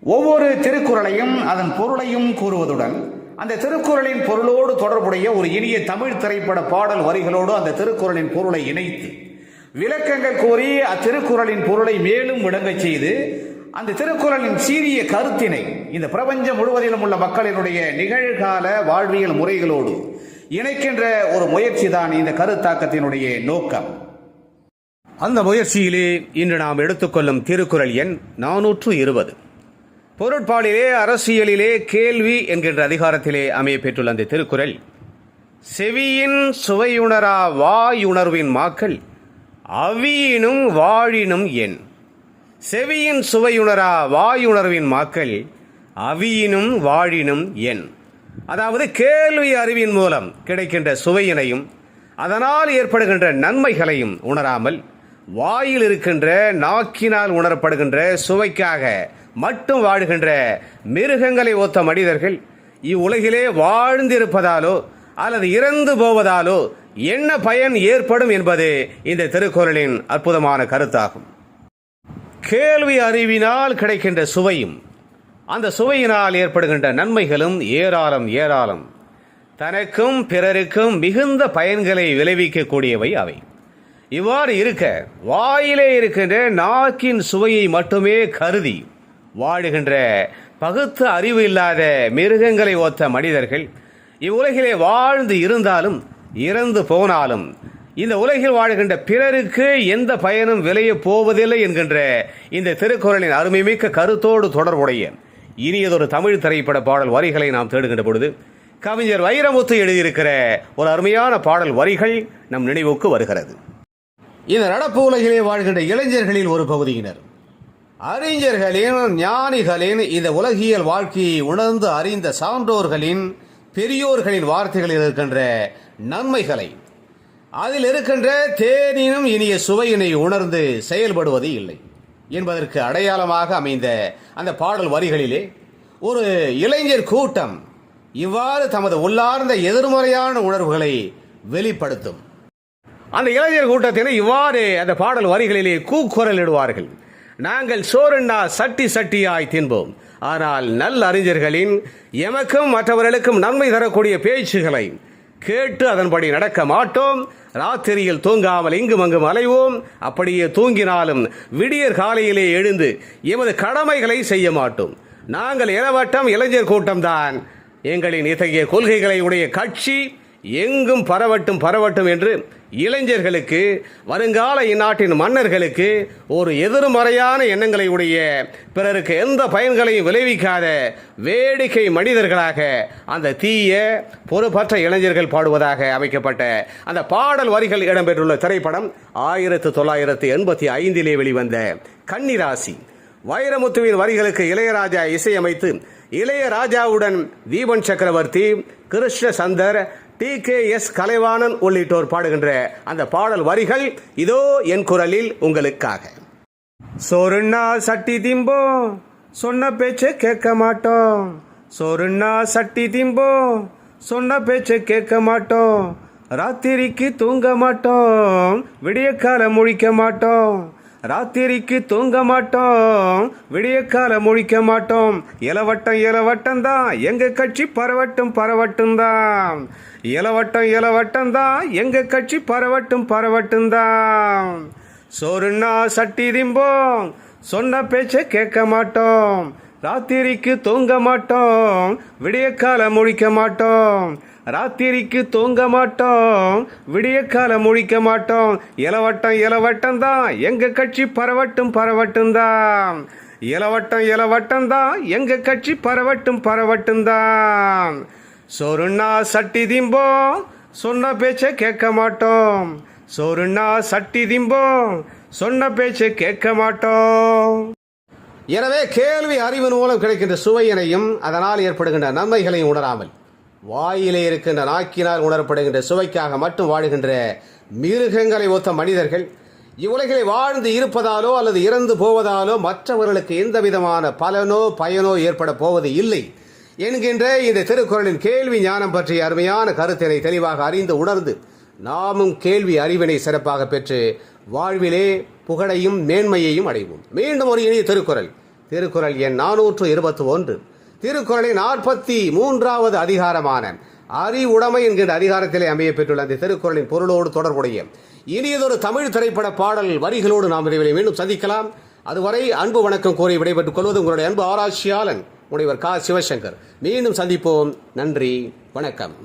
ஒவ்வொரு திருக்குறளையும் அதன் பொருளையும் கூறுவதுடன் அந்த திருக்குறளின் பொருளோடு தொடர்புடைய ஒரு இனிய தமிழ் திரைப்பட பாடல் வரிகளோடு அந்த திருக்குறளின் பொருளை இணைத்து விளக்கங்கள் கூறி அத்திருக்குறளின் பொருளை மேலும் விளங்கச் செய்து அந்த திருக்குறளின் சீரிய கருத்தினை இந்த பிரபஞ்சம் முழுவதிலும் உள்ள மக்களினுடைய நிகழ்கால வாழ்வியல் முறைகளோடு இணைக்கின்ற ஒரு முயற்சி தான் இந்த கருத்தாக்கத்தினுடைய நோக்கம். அந்த முயற்சியிலே இன்று நாம் எடுத்துக்கொள்ளும் திருக்குறள் எண் 420. பொருட்பாலிலே அரசியலிலே கேள்வி என்கின்ற அதிகாரத்திலே அமைய பெற்றுள்ள அந்த திருக்குறள், செவியின் சுவையுணரா வாயுணர்வின் மாக்கள் அவியினும் வாழினும் என். செவியின் சுவையுணரா வாயுணர்வின் மாக்கள் அவியினும் வாழினும் என். அதாவது கேள்வி அறிவின் மூலம் கிடைக்கின்ற சுவையினையும் அதனால் ஏற்படுகின்ற நன்மைகளையும் உணராமல் வாயில் இருக்கின்ற நாக்கினால் உணரப்படுகின்ற சுவைக்காக மட்டும் வாழுகின்ற மிருகங்களை ஒத்த மனிதர்கள் இவ்வுலகிலே வாழ்ந்திருப்பதாலோ அல்லது இறந்து போவதாலோ என்ன பயன் ஏற்படும் என்பது இந்த திருக்குறளின் அற்புதமான கருத்தாகும். கேள்வி அறிவினால் கிடைக்கின்ற சுவையும் அந்த சுவையினால் ஏற்படுகின்ற நன்மைகளும் ஏராளம் ஏராளம். தனக்கும் பிறருக்கும் மிகுந்த பயன்களை விளைவிக்கக்கூடியவை அவை. இவ்வாறு இருக்க வாயிலே இருக்கின்ற நாக்கின் சுவையை மட்டுமே கருதி வாழுகின்ற பகுத்து அறிவு இல்லாத மிருகங்களை ஒத்த மனிதர்கள் இவ்வுலகிலே வாழ்ந்து இருந்தாலும் இறந்து போனாலும் இந்த உலகில் வாழ்கின்ற பிறருக்கு எந்த பயனும் விளையப் போவதில்லை என்கின்ற இந்த திருக்குறளின் அருமைமிக்க கருத்தோடு தொடர்புடைய இனியதொரு தமிழ் திரைப்பட பாடல் வரிகளை நாம் தேடுகின்ற பொழுது கவிஞர் வைரமுத்து எழுதியிருக்கிற ஒரு அருமையான பாடல் வரிகள் நம் நினைவுக்கு வருகிறது. இந்த நடப்பு உலகிலே வாழ்கின்ற இளைஞர்களில் ஒரு பகுதியினர் அறிஞர்களின் ஞானிகளின் இந்த உலகியல் வாழ்க்கையை உணர்ந்து அறிந்த சான்றோர்களின் பெரியோர்களின் வார்த்தைகளில் இருக்கின்ற நன்மைகளை அதில் இருக்கின்ற தேனினும் இனிய சுவையினை உணர்ந்து செயல்படுவது இல்லை என்பதற்கு அடையாளமாக அமைந்த அந்த பாடல் வரிகளிலே ஒரு இளைஞர் கூட்டம் இவ்வாறு தமது உள்ளார்ந்த எதிர்மறையான உணர்வுகளை வெளிப்படுத்தும். அந்த இளைஞர் கூட்டத்தினர் இவ்வாறு அந்த பாடல் வரிகளிலே கூக்குரலிடுவார்கள். நாங்கள் சோறுண்டா சட்டி சட்டியாய் தின்போம், ஆனால் நல்ல அறிஞர்களின் எமக்கும் மற்றவர்களுக்கும் நன்மை தரக்கூடிய பேச்சுகளை கேட்டு அதன்படி நடக்க மாட்டோம். ராத்திரியில் தூங்காமல் இங்கும் அங்கும் அலைவோம். அப்படியே தூங்கினாலும் விடியற் காலையிலே எழுந்து எமது கடமைகளை செய்ய மாட்டோம். நாங்கள் இளவட்டம் இளைஞர் கூட்டம்தான். எங்களின் இத்தகைய கொள்கைகளை உடைய கட்சி எங்கும் பரவட்டும் பரவட்டும் என்று இளைஞர்களுக்கு, வருங்கால இந்நாட்டின் மன்னர்களுக்கு ஒரு எதிர்மறையான எண்ணங்களை உடைய, பிறருக்கு எந்த பயன்களையும் விளைவிக்காத வேடிக்கை மனிதர்களாக அந்த தீய பொறுப்பற்ற இளைஞர்கள் பாடுவதாக அமைக்கப்பட்ட அந்த பாடல் வரிகள் இடம்பெற்றுள்ள திரைப்படம் 1985 வெளிவந்த கன்னிராசி. வைரமுத்துவின் வரிகளுக்கு இளையராஜா இசையமைத்து இளையராஜாவுடன் தீபன் சக்கரவர்த்தி, கிருஷ்ண சந்தர், TKS கலைவாணன் உள்ளிட்டோர் பாடுகின்ற அந்த பாடல் வரிகள் இதோ என் குரலில் உங்களுக்காக. சோறுன்னா சட்டி திம்போம், சொன்ன பேச்சை கேட்க மாட்டோம். சோறுன்னா சட்டி திம்போம், சொன்ன பேச்சை கேட்க மாட்டோம். ராத்திரிக்கு தூங்க மாட்டோம், விடிய காலம் முழிக்க மாட்டோம். ராத்திரிக்கு தூங்க மாட்டோம், விடிய காலம் முழிக்க மாட்டோம். இளவட்டம் இளவட்டம் தான் எங்க கட்சி பரவட்டும் பரவட்டும் தான். இளவட்டம் இளவட்டம் தான் எங்க கட்சி பரவட்டும் பரவட்டும் தான். சோறுன்னா சட்டி திம்போம், சொன்ன பேச்சை கேட்க மாட்டோம். ராத்திரிக்கு தூங்க மாட்டோம், விடிய காலம் முழிக்க மாட்டோம். ராத்திரிக்கு தூங்க மாட்டோம், விடிய காலம் முழிக்க மாட்டோம். இளவட்டம் இளவட்டம் தான் எங்க கட்சி பரவட்டும் பரவட்டும் தான். இளவட்டம் இளவட்டம் தான் எங்க கட்சி பரவட்டும் பரவட்டும் தான். சோறுன்னா சட்டி திம்போம், சொன்ன பேச்சை கேட்க மாட்டோம். சோறுன்னா சட்டி திம்போம், சொன்ன பேச்சை கேட்க மாட்டோம். எனவே கேள்வி அறிவின் மூலம் கிடைக்கின்ற சுவையினையும் அதனால் ஏற்படுகின்ற நன்மைகளையும் உணராமல் வாயிலே இருக்கின்ற நாக்கினால் உணரப்படுகின்ற சுவைக்காக மட்டும் வாழுகின்ற மிருகங்களை ஒத்த மனிதர்கள் இவ்வுலகிலே வாழ்ந்து இருப்பதாலோ அல்லது இறந்து போவதாலோ மற்றவர்களுக்கு எந்த விதமான பலனோ பயனோ ஏற்பட போவது இல்லை என்கின்ற இந்த திருக்குறளின் கேள்வி ஞானம் பற்றிய அருமையான கருத்தினை தெளிவாக அறிந்து உணர்ந்து நாமும் கேள்வி அறிவினை சிறப்பாக பெற்று வாழ்விலே புகழையும் மேன்மையையும் அடைவோம். மீண்டும் ஒரு இனிய திருக்குறள் திருக்குறள் எண் 421. திருக்குறளின் 43வது அதிகாரமான அறிவுடைமை என்கின்ற அதிகாரத்திலே அமைய பெற்றுள்ள அந்த திருக்குறளின் பொருளோடு தொடர்புடைய இனியதொரு தமிழ் திரைப்பட பாடல் வரிகளோடு நாம் விரைவில் மீண்டும் சந்திக்கலாம். அதுவரை அன்பு வணக்கம் கோரி விடைபெற்றுக் கொள்வது உங்களுடைய அன்பு ஆராய்ச்சியாளன் முனைவர் கா. சிவசங்கர். மீண்டும் சந்திப்போம். நன்றி, வணக்கம்.